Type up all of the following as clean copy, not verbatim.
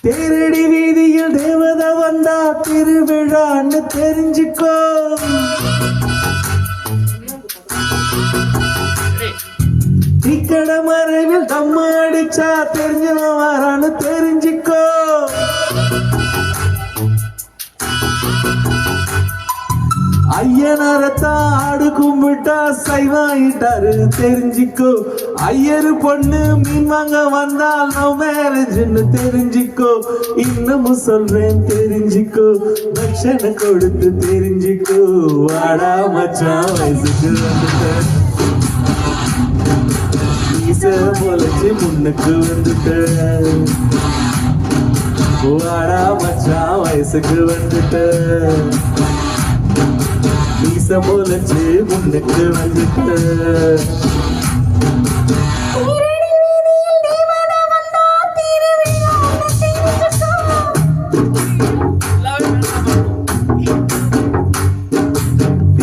தேரடி வீதியில் தேவதை வந்தா திருவிழான்னு தெரிஞ்சுக்கோ. இக்கட மறைவில் தம்ம அடிச்சா தெரிஞ்சவன் வரான்னு தெரிஞ்சுக்கோ. ஐயனாரத்தான் ஆடு கும்பிட்டா சைவாயிட்டாரு தெரிஞ்சுக்கோ. ஐயரு பொண்ணு மீன் வாங்க வந்தால் லவ் மேரேஜ்னு தெரிஞ்சுக்கோ. இன்னமும் சொல்றேன் தெரிஞ்சுக்கோ, தட்சணை கொடுத்து தெரிஞ்சுக்கோ. வாடா மச்சான் வயசுக்கு வந்துட்டேன், முளைச்சு முன்னுக்கு வந்துட்டேன். வாடா மச்சான் வயசுக்கு வந்துட்டேன், மீச முளைச்சு முன்னுக்கு வந்துட்டேன்.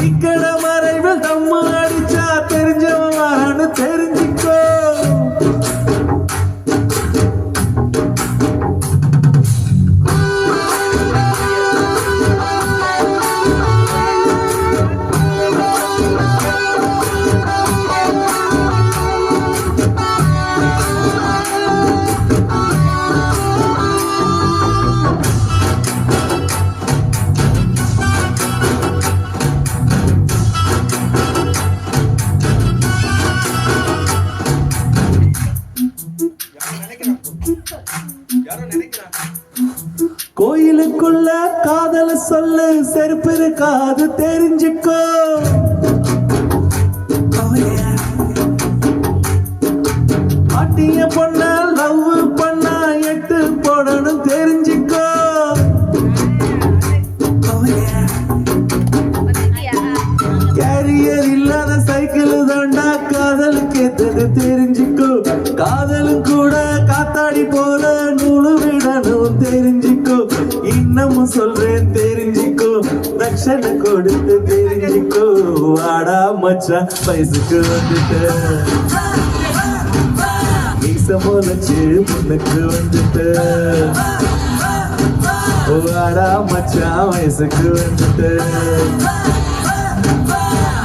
இக்கட மறைவில் தம்ம அடிச்சா தெரிஞ்சவன் வரான்னு தெரிஞ்சுக்கோ. கோயிலுக்குள்ள காதல சொல்லு செருப்பு இருக்காது தெரிஞ்சுக்கோ. பாட்டிய பொண்ண லவ் பண்ணா எட்டு போடணும் தெரிஞ்சுக்கோ. கேரியர் இல்லாத சைக்கிள் தாண்டா காதலுக்கு ஏத்தது தெரிஞ்சுக்கோ. காதலும் கூட காத்தாடி போல நூலு விடணும் தெரிஞ்சுக்கோ. இன்னமும் சொல்றேன் தெரிஞ்சுக்கோ, தட்சணை கொடுத்து தெரிஞ்சுக்கோ. வாடா மச்சான் வயசுக்கு வந்துட்டேன், மீச முளைச்சு முன்னுக்கு வந்துட்டேன். வாடா மச்சான் வயசுக்கு வந்துட்டேன்,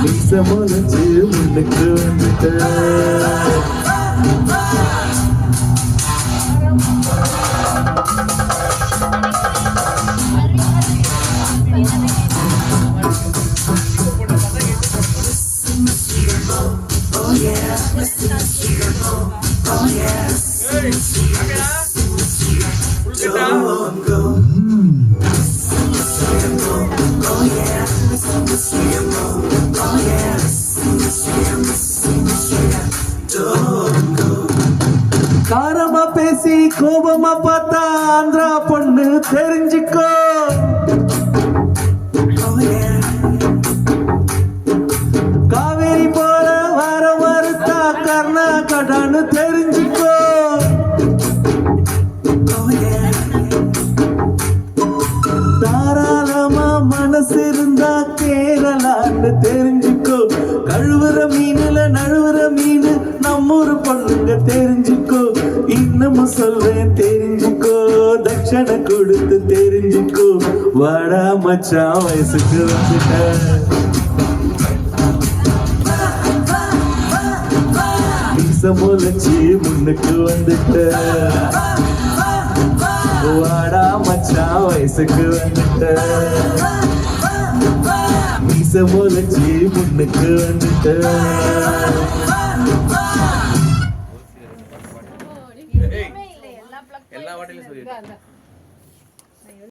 மீச முளைச்சு முன்னுக்கு வந்துட்டேன். காரமா பேசி கோபமா பார்த்தா ஆந்திரா பொண்ணு தெரிஞ்சுக்கோ. காவேரி போல வர மறுத்தா கர்நாடகான்னு தெரிஞ்சுக்கோ. தாராளமா மனசு இருந்தா கேரளான்னு தெரிஞ்சுக்கோ. கழுவுற மீனுல நழுவுற மீன் நம்மூர் பொண்ணுங்க தெரிஞ்சுக்கோ. இன்னமும் சொல்றேன் தெரிஞ்சுக்கோ, தட்சணை கொடுத்து தெரிஞ்சுக்கோ. வாடா மச்சான் வயசுக்கு வந்துட்டேன், மீச முளைச்சு முன்னுக்கு வந்துட்டேன். வாடா மச்சான் வயசுக்கு வந்துட்டேன், மீச முளைச்சு முன்னுக்கு வந்துட்டேன். எல்லா வாட்டிலும் சொல்லிருக்கேன்.